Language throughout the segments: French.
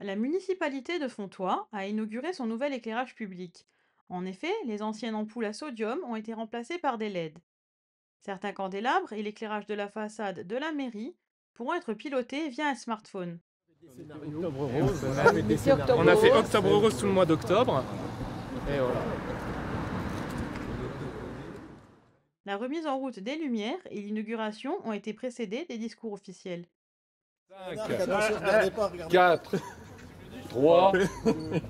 La municipalité de Fontoy a inauguré son nouvel éclairage public. En effet, les anciennes ampoules à sodium ont été remplacées par des LED. Certains candélabres et l'éclairage de la façade de la mairie pourront être pilotés via un smartphone. Octobre rose, on a fait octobre rose tout le mois d'octobre. Et voilà. La remise en route des lumières et l'inauguration ont été précédées des discours officiels. 5, 4, 3,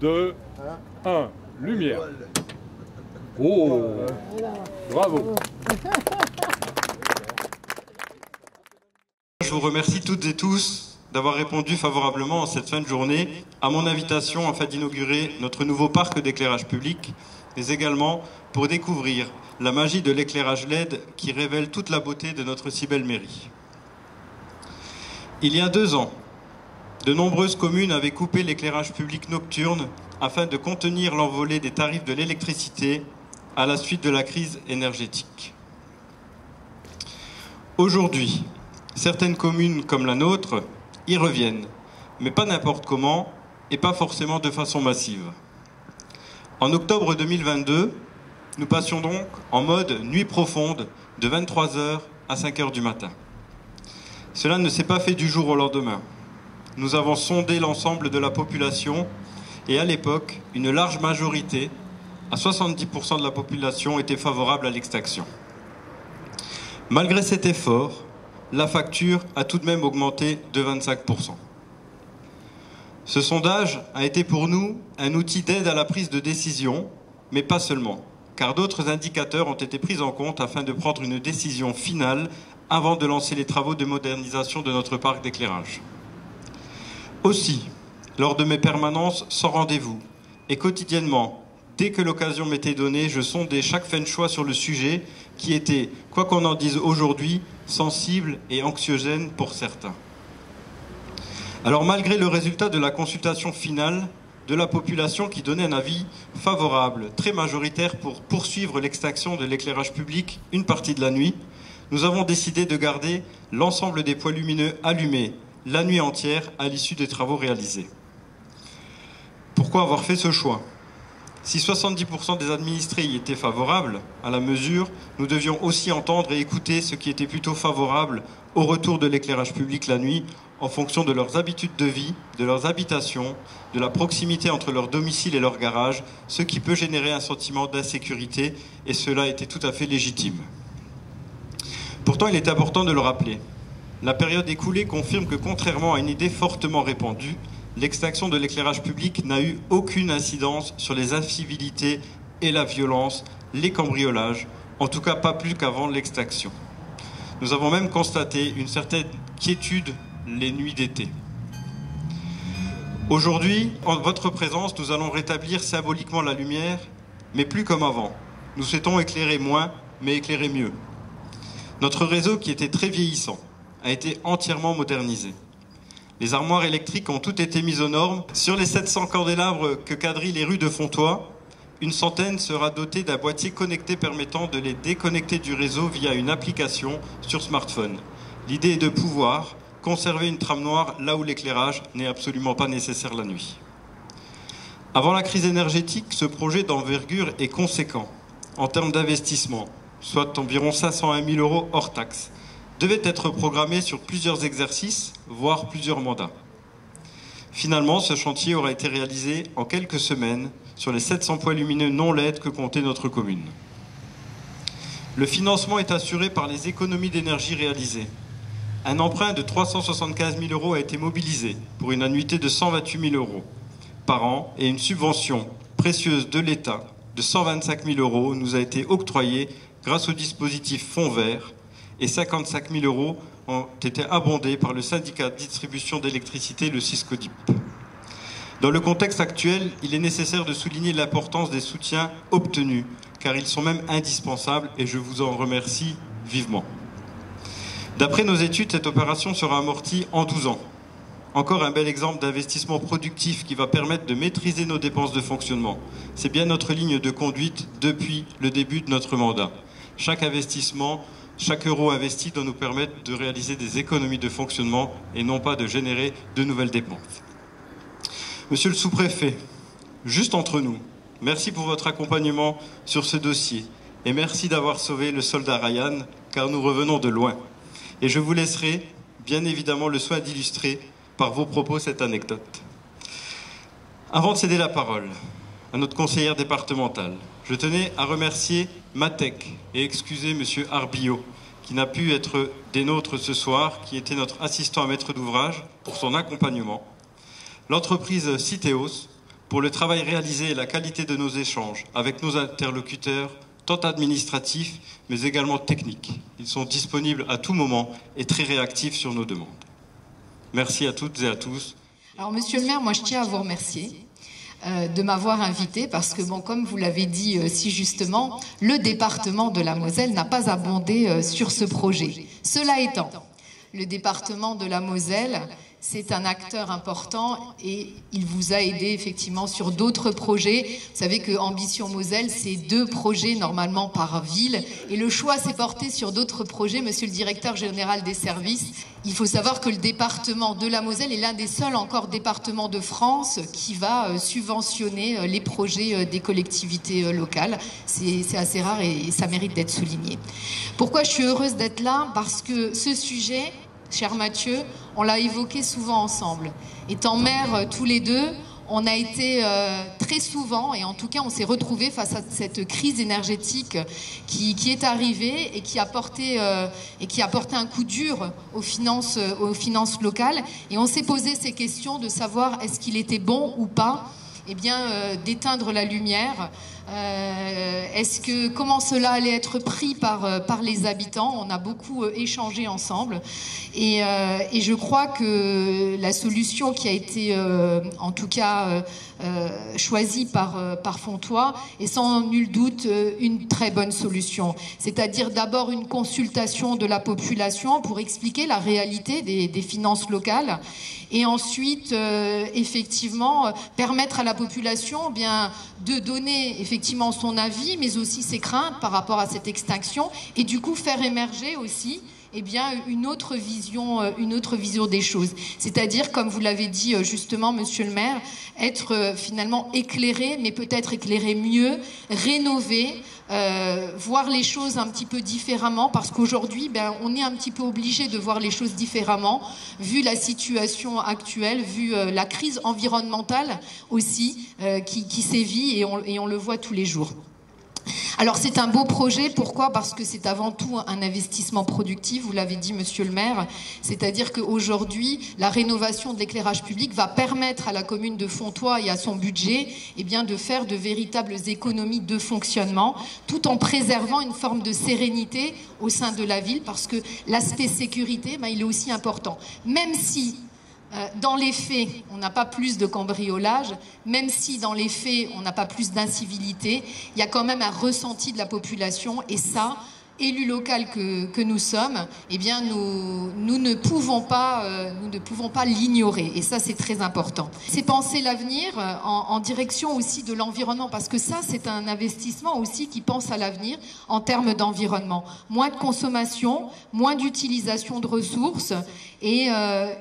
2, 1. Lumière. Oh, bravo. Je vous remercie toutes et tous d'avoir répondu favorablement en cette fin de journée à mon invitation afin d'inaugurer notre nouveau parc d'éclairage public, mais également pour découvrir la magie de l'éclairage LED qui révèle toute la beauté de notre si belle mairie. Il y a 2 ans, de nombreuses communes avaient coupé l'éclairage public nocturne afin de contenir l'envolée des tarifs de l'électricité à la suite de la crise énergétique. Aujourd'hui, certaines communes comme la nôtre y reviennent, mais pas n'importe comment et pas forcément de façon massive. En octobre 2022, nous passions donc en mode nuit profonde de 23 h à 5 h du matin. Cela ne s'est pas fait du jour au lendemain. Nous avons sondé l'ensemble de la population et à l'époque, une large majorité, à 70% de la population, était favorable à l'extinction. Malgré cet effort, la facture a tout de même augmenté de 25%. Ce sondage a été pour nous un outil d'aide à la prise de décision, mais pas seulement, car d'autres indicateurs ont été pris en compte afin de prendre une décision finale avant de lancer les travaux de modernisation de notre parc d'éclairage. Aussi, lors de mes permanences sans rendez-vous et quotidiennement, dès que l'occasion m'était donnée, je sondais chaque fin de choix sur le sujet qui était, quoi qu'on en dise aujourd'hui, sensible et anxiogène pour certains. Alors malgré le résultat de la consultation finale de la population qui donnait un avis favorable, très majoritaire pour poursuivre l'extinction de l'éclairage public une partie de la nuit, nous avons décidé de garder l'ensemble des poids lumineux allumés la nuit entière à l'issue des travaux réalisés. Pourquoi avoir fait ce choix ? Si 70% des administrés y étaient favorables à la mesure, nous devions aussi entendre et écouter ceux qui étaient plutôt favorables au retour de l'éclairage public la nuit en fonction de leurs habitudes de vie, de leurs habitations, de la proximité entre leur domicile et leur garage, ce qui peut générer un sentiment d'insécurité, et cela était tout à fait légitime. Pourtant, il est important de le rappeler. La période écoulée confirme que, contrairement à une idée fortement répandue, l'extinction de l'éclairage public n'a eu aucune incidence sur les incivilités et la violence, les cambriolages, en tout cas pas plus qu'avant l'extinction. Nous avons même constaté une certaine quiétude les nuits d'été. Aujourd'hui, en votre présence, nous allons rétablir symboliquement la lumière, mais plus comme avant. Nous souhaitons éclairer moins, mais éclairer mieux. Notre réseau, qui était très vieillissant, a été entièrement modernisé. Les armoires électriques ont toutes été mises aux normes. Sur les 700 candélabres que quadrillent les rues de Fontoy, une centaine sera dotée d'un boîtier connecté permettant de les déconnecter du réseau via une application sur smartphone. L'idée est de pouvoir conserver une trame noire là où l'éclairage n'est absolument pas nécessaire la nuit. Avant la crise énergétique, ce projet d'envergure est conséquent en termes d'investissement, soit environ 501 000 € hors taxes, devait être programmé sur plusieurs exercices, voire plusieurs mandats. Finalement, ce chantier aura été réalisé en quelques semaines sur les 700 poids lumineux non LED que comptait notre commune. Le financement est assuré par les économies d'énergie réalisées. Un emprunt de 375 000 € a été mobilisé pour une annuité de 128 000 € par an et une subvention précieuse de l'État de 125 000 € nous a été octroyée grâce au dispositif Fonds Vert, et 55 000 € ont été abondés par le syndicat de distribution d'électricité, le Siscodip. Dans le contexte actuel, il est nécessaire de souligner l'importance des soutiens obtenus, car ils sont même indispensables et je vous en remercie vivement. D'après nos études, cette opération sera amortie en 12 ans. Encore un bel exemple d'investissement productif qui va permettre de maîtriser nos dépenses de fonctionnement. C'est bien notre ligne de conduite depuis le début de notre mandat. Chaque investissement, chaque euro investi doit nous permettre de réaliser des économies de fonctionnement et non pas de générer de nouvelles dépenses. Monsieur le sous-préfet, juste entre nous, merci pour votre accompagnement sur ce dossier et merci d'avoir sauvé le soldat Ryan, car nous revenons de loin. Et je vous laisserai bien évidemment le soin d'illustrer par vos propos cette anecdote. Avant de céder la parole à notre conseillère départementale, je tenais à remercier Matec et excuser Monsieur Arbillot, qui n'a pu être des nôtres ce soir, qui était notre assistant à maître d'ouvrage pour son accompagnement, l'entreprise Citeos pour le travail réalisé et la qualité de nos échanges avec nos interlocuteurs, tant administratifs, mais également techniques. Ils sont disponibles à tout moment et très réactifs sur nos demandes. Merci à toutes et à tous. Alors, monsieur le maire, moi, je tiens à vous remercier de m'avoir invité parce que, bon, comme vous l'avez dit si justement, le département de la Moselle n'a pas abondé sur ce projet. Cela étant, le département de la Moselle, c'est un acteur important et il vous a aidé effectivement sur d'autres projets. Vous savez que Ambition Moselle, c'est 2 projets normalement par ville et le choix s'est porté sur d'autres projets. Monsieur le directeur général des services, il faut savoir que le département de la Moselle est l'un des seuls encore départements de France qui va subventionner les projets des collectivités locales. C'est assez rare et ça mérite d'être souligné. Pourquoi je suis heureuse d'être là? Parce que ce sujet, cher Mathieu, on l'a évoqué souvent ensemble. Étant maire tous les deux, on a été très souvent, et en tout cas on s'est retrouvés face à cette crise énergétique qui est arrivée et qui a porté un coup dur aux finances locales. Et on s'est posé ces questions de savoir est-ce qu'il était bon ou pas d'éteindre la lumière. Comment cela allait être pris par les habitants? On a beaucoup échangé ensemble et je crois que la solution qui a été en tout cas choisie par Fontois est sans nul doute une très bonne solution. C'est-à-dire d'abord une consultation de la population pour expliquer la réalité des finances locales et ensuite effectivement permettre à la population de donner effectivement son avis mais aussi ses craintes par rapport à cette extinction et du coup faire émerger aussi une autre vision des choses. C'est-à-dire, comme vous l'avez dit justement, monsieur le maire, être finalement éclairé, mais peut-être éclairé mieux, rénover, voir les choses un petit peu différemment, parce qu'aujourd'hui, on est un petit peu obligé de voir les choses différemment, vu la situation actuelle, vu la crise environnementale aussi qui sévit et on le voit tous les jours. Alors c'est un beau projet, pourquoi? Parce que c'est avant tout un investissement productif, vous l'avez dit monsieur le maire, c'est-à-dire qu'aujourd'hui la rénovation de l'éclairage public va permettre à la commune de Fontois et à son budget de faire de véritables économies de fonctionnement, tout en préservant une forme de sérénité au sein de la ville, parce que l'aspect sécurité, il est aussi important, même si dans les faits, on n'a pas plus de cambriolage, même si dans les faits, on n'a pas plus d'incivilité, il y a quand même un ressenti de la population et ça, élus local que nous sommes, nous ne pouvons pas l'ignorer et ça c'est très important. C'est penser l'avenir en direction aussi de l'environnement parce que ça c'est un investissement aussi qui pense à l'avenir en termes d'environnement. Moins de consommation, moins d'utilisation de ressources et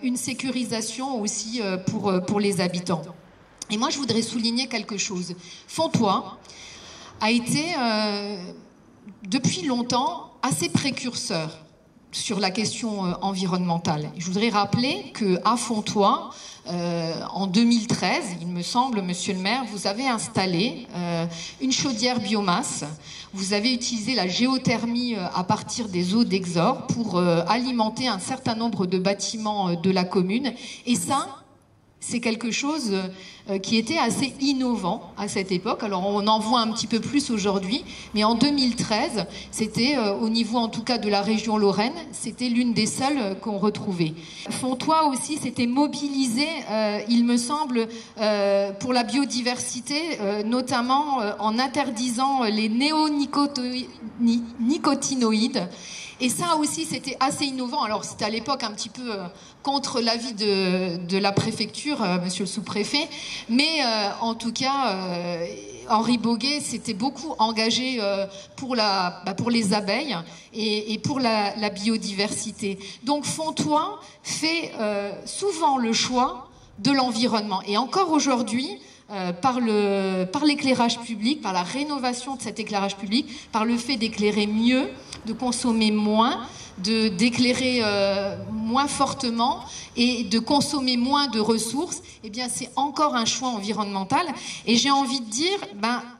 une sécurisation aussi pour les habitants. Et moi je voudrais souligner quelque chose. Fontois a été depuis longtemps assez précurseur sur la question environnementale. Je voudrais rappeler qu'à Fontois, en 2013, il me semble, monsieur le maire, vous avez installé une chaudière biomasse. Vous avez utilisé la géothermie à partir des eaux d'Exor pour alimenter un certain nombre de bâtiments de la commune. Et ça, c'est quelque chose qui était assez innovant à cette époque. Alors on en voit un petit peu plus aujourd'hui, mais en 2013, c'était au niveau en tout cas de la région Lorraine, c'était l'une des seules qu'on retrouvait. Fontois aussi s'était mobilisé, il me semble, pour la biodiversité, notamment en interdisant les néonicotinoïdes. Et ça aussi, c'était assez innovant. Alors, c'était à l'époque un petit peu contre l'avis de la préfecture, monsieur le sous-préfet. Mais en tout cas, Henri Boguet s'était beaucoup engagé pour les abeilles et pour la biodiversité. Donc, Fontois fait souvent le choix de l'environnement. Et encore aujourd'hui, par l'éclairage public, par la rénovation de cet éclairage public, par le fait d'éclairer mieux, de consommer moins, d'éclairer moins fortement et de consommer moins de ressources, eh bien c'est encore un choix environnemental. Et j'ai envie de dire,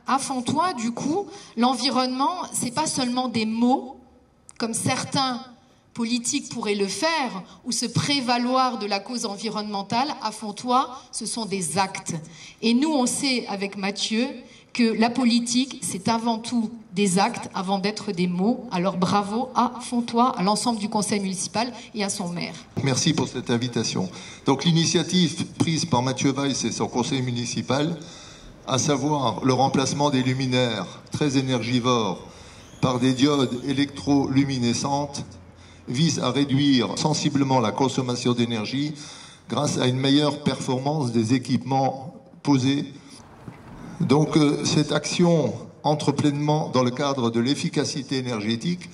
à Fontoy, du coup, l'environnement, c'est pas seulement des mots, comme certains politiques pourraient le faire, ou se prévaloir de la cause environnementale. À Fontoy, ce sont des actes. Et nous, on sait, avec Mathieu, que la politique, c'est avant tout des actes avant d'être des mots. Alors bravo à Fontoy, à l'ensemble du conseil municipal et à son maire. Merci pour cette invitation. Donc l'initiative prise par Mathieu Weiss et son conseil municipal, à savoir le remplacement des luminaires très énergivores par des diodes électroluminescentes, vise à réduire sensiblement la consommation d'énergie grâce à une meilleure performance des équipements posés. Donc cette action entre pleinement dans le cadre de l'efficacité énergétique.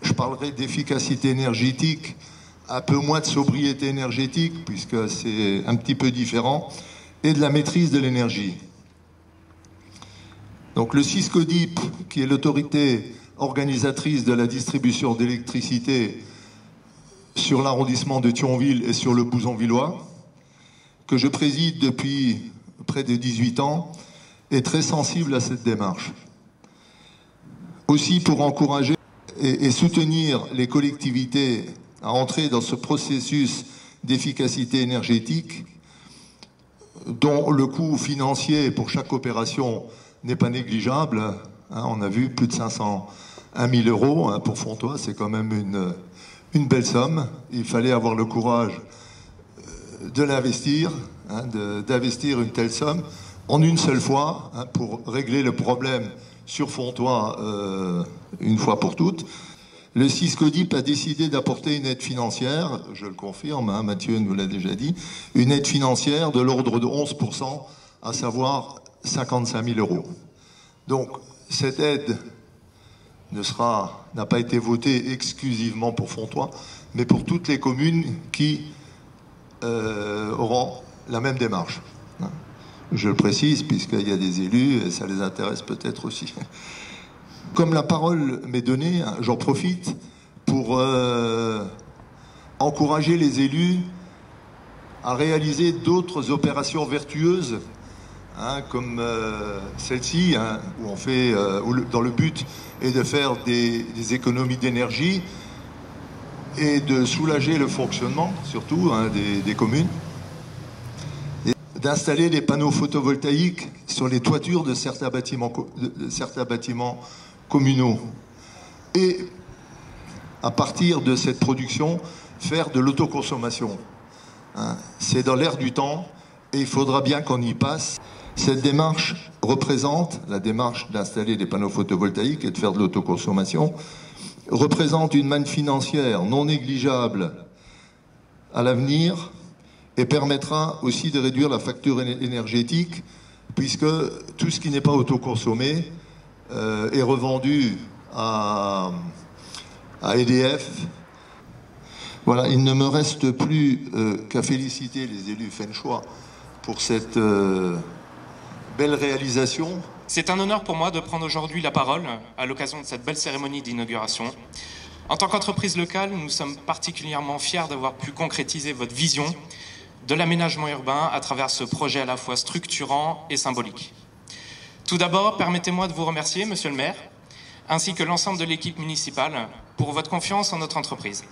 Je parlerai d'efficacité énergétique, un peu moins de sobriété énergétique, puisque c'est un petit peu différent, et de la maîtrise de l'énergie. Donc le Siscodip, qui est l'autorité organisatrice de la distribution d'électricité sur l'arrondissement de Thionville et sur le Bouzon-Villois, que je préside depuis près de 18 ans, est très sensible à cette démarche. Aussi pour encourager et soutenir les collectivités à entrer dans ce processus d'efficacité énergétique, dont le coût financier pour chaque opération n'est pas négligeable. On a vu plus de 501 000 euros pour Fontoy, c'est quand même une belle somme. Il fallait avoir le courage de l'investir, d'investir une telle somme en une seule fois pour régler le problème sur Fontoy une fois pour toutes. Le Siscodip a décidé d'apporter une aide financière, je le confirme, Mathieu nous l'a déjà dit, une aide financière de l'ordre de 11%, à savoir 55 000 euros. Donc cette aide n'a pas été votée exclusivement pour Fontoy, mais pour toutes les communes qui auront la même démarche. Je le précise, puisqu'il y a des élus, et ça les intéresse peut-être aussi. Comme la parole m'est donnée, j'en profite pour encourager les élus à réaliser d'autres opérations vertueuses, comme celle-ci, où on fait, dans le but est de faire des économies d'énergie et de soulager le fonctionnement, surtout des communes, d'installer des panneaux photovoltaïques sur les toitures de certains bâtiments communaux. Et à partir de cette production, faire de l'autoconsommation. C'est dans l'air du temps et il faudra bien qu'on y passe. Cette démarche représente, la démarche d'installer des panneaux photovoltaïques et de faire de l'autoconsommation, représente une manne financière non négligeable à l'avenir, et permettra aussi de réduire la facture énergétique, puisque tout ce qui n'est pas autoconsommé est revendu à EDF. Voilà, il ne me reste plus qu'à féliciter les élus fenchois pour cette belle réalisation. C'est un honneur pour moi de prendre aujourd'hui la parole à l'occasion de cette belle cérémonie d'inauguration. En tant qu'entreprise locale, nous sommes particulièrement fiers d'avoir pu concrétiser votre vision de l'aménagement urbain à travers ce projet à la fois structurant et symbolique. Tout d'abord, permettez-moi de vous remercier, Monsieur le maire, ainsi que l'ensemble de l'équipe municipale, pour votre confiance en notre entreprise.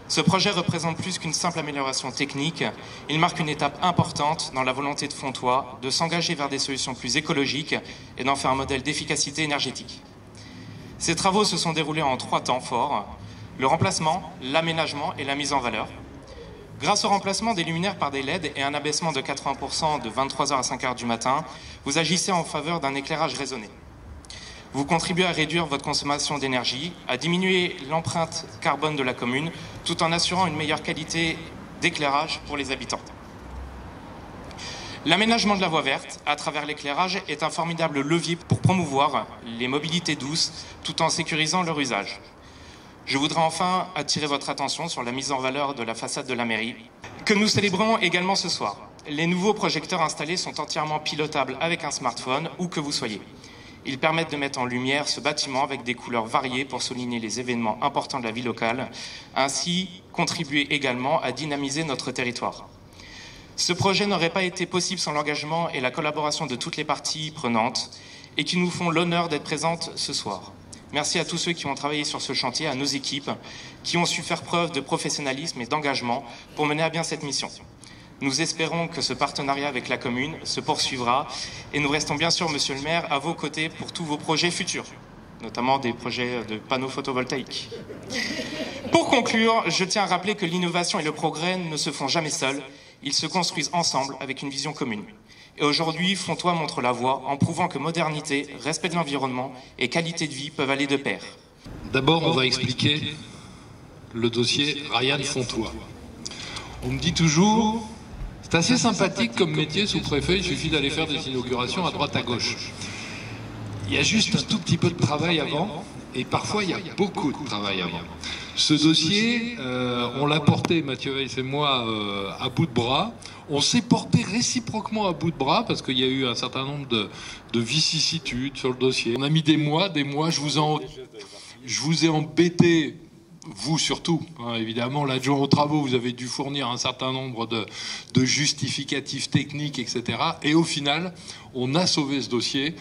Ce projet représente plus qu'une simple amélioration technique, il marque une étape importante dans la volonté de Fontoy de s'engager vers des solutions plus écologiques et d'en faire un modèle d'efficacité énergétique. Ces travaux se sont déroulés en 3 temps forts, le remplacement, l'aménagement et la mise en valeur. Grâce au remplacement des luminaires par des LED et un abaissement de 80% de 23h à 5h du matin, vous agissez en faveur d'un éclairage raisonné. Vous contribuez à réduire votre consommation d'énergie, à diminuer l'empreinte carbone de la commune, tout en assurant une meilleure qualité d'éclairage pour les habitants. L'aménagement de la voie verte, à travers l'éclairage, est un formidable levier pour promouvoir les mobilités douces, tout en sécurisant leur usage. Je voudrais enfin attirer votre attention sur la mise en valeur de la façade de la mairie, que nous célébrons également ce soir. Les nouveaux projecteurs installés sont entièrement pilotables avec un smartphone, où que vous soyez. Ils permettent de mettre en lumière ce bâtiment avec des couleurs variées pour souligner les événements importants de la vie locale, ainsi contribuer également à dynamiser notre territoire. Ce projet n'aurait pas été possible sans l'engagement et la collaboration de toutes les parties prenantes et qui nous font l'honneur d'être présentes ce soir. Merci à tous ceux qui ont travaillé sur ce chantier, à nos équipes, qui ont su faire preuve de professionnalisme et d'engagement pour mener à bien cette mission. Nous espérons que ce partenariat avec la commune se poursuivra et nous restons bien sûr, Monsieur le maire, à vos côtés pour tous vos projets futurs, notamment des projets de panneaux photovoltaïques. Pour conclure, je tiens à rappeler que l'innovation et le progrès ne se font jamais seuls, ils se construisent ensemble avec une vision commune. Et aujourd'hui, Fontoy montre la voie en prouvant que modernité, respect de l'environnement et qualité de vie peuvent aller de pair. D'abord, on va expliquer le dossier Ryan Fontoy. On me dit toujours, c'est assez sympathique comme métier sous-préfet, il suffit d'aller faire des inaugurations à droite à gauche. Il y a juste un tout petit peu de travail avant, et parfois il y a beaucoup de travail avant. Ce dossier, on l'a porté, Mathieu Weiss et moi, à bout de bras. On s'est porté réciproquement à bout de bras parce qu'il y a eu un certain nombre de vicissitudes sur le dossier. On a mis des mois, je vous ai embêté, vous surtout, hein, évidemment, l'adjoint aux travaux, vous avez dû fournir un certain nombre de justificatifs techniques, etc. Et au final, on a sauvé ce dossier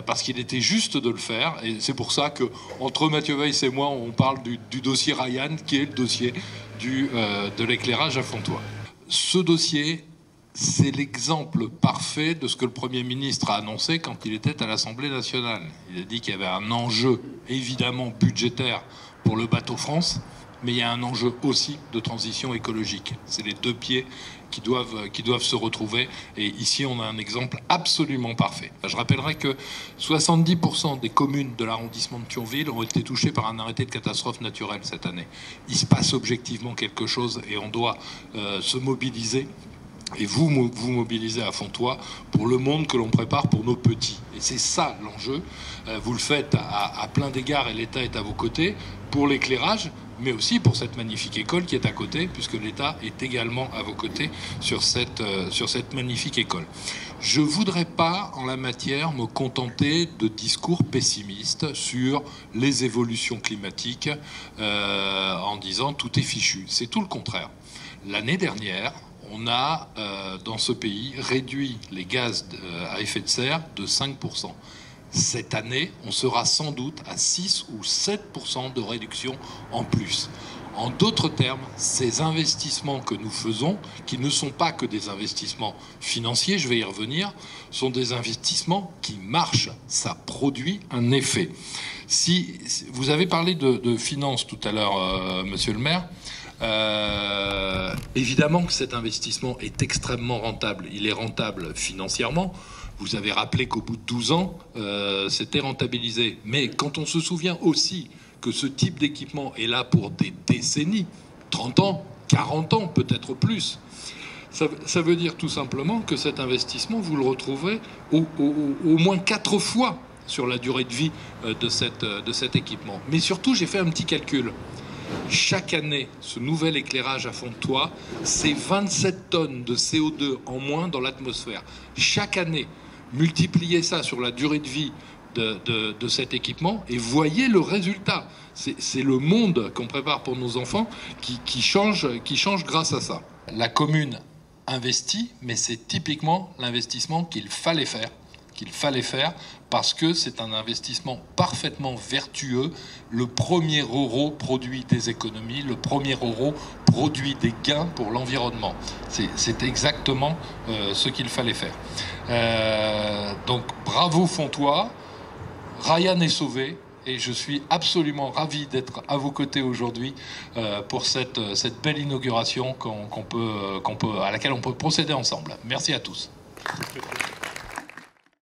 parce qu'il était juste de le faire. Et c'est pour ça que entre Mathieu Weiss et moi, on parle du dossier Ryan, qui est le dossier de l'éclairage à Fontoy. Ce dossier, c'est l'exemple parfait de ce que le Premier ministre a annoncé quand il était à l'Assemblée nationale. Il a dit qu'il y avait un enjeu évidemment budgétaire pour le bateau France, mais il y a un enjeu aussi de transition écologique. C'est les deux pieds qui doivent se retrouver, et ici on a un exemple absolument parfait. Je rappellerai que 70% des communes de l'arrondissement de Thionville ont été touchées par un arrêté de catastrophe naturelle cette année. Il se passe objectivement quelque chose et on doit se mobiliser. Et vous mobilisez à Fontoy pour le monde que l'on prépare pour nos petits. Et c'est ça l'enjeu. Vous le faites à plein d'égards et l'État est à vos côtés pour l'éclairage, mais aussi pour cette magnifique école qui est à côté, puisque l'État est également à vos côtés sur cette magnifique école. Je ne voudrais pas, en la matière, me contenter de discours pessimistes sur les évolutions climatiques en disant tout est fichu. C'est tout le contraire. L'année dernière, on a, dans ce pays, réduit les gaz à effet de serre de 5%. Cette année, on sera sans doute à 6 ou 7% de réduction en plus. En d'autres termes, ces investissements que nous faisons, qui ne sont pas que des investissements financiers, je vais y revenir, sont des investissements qui marchent. Ça produit un effet. Si vous avez parlé de finances tout à l'heure, monsieur le maire, évidemment que cet investissement est extrêmement rentable. Il est rentable financièrement. Vous avez rappelé qu'au bout de 12 ans, c'était rentabilisé. Mais quand on se souvient aussi que ce type d'équipement est là pour des décennies, 30 ans, 40 ans, peut-être plus, ça veut dire tout simplement que cet investissement, vous le retrouvez au moins 4 fois sur la durée de vie de cet équipement. Mais surtout, j'ai fait un petit calcul. Chaque année, ce nouvel éclairage à Fontoy, c'est 27 tonnes de CO2 en moins dans l'atmosphère. Chaque année, multipliez ça sur la durée de vie de cet équipement et voyez le résultat. C'est le monde qu'on prépare pour nos enfants qui change grâce à ça. La commune investit, mais c'est typiquement l'investissement qu'il fallait faire parce que c'est un investissement parfaitement vertueux. Le premier euro produit des économies, le premier euro produit des gains pour l'environnement. C'est exactement ce qu'il fallait faire. Donc bravo Fontoy, Ryan est sauvé et je suis absolument ravi d'être à vos côtés aujourd'hui pour cette belle inauguration à laquelle on peut procéder ensemble. Merci à tous.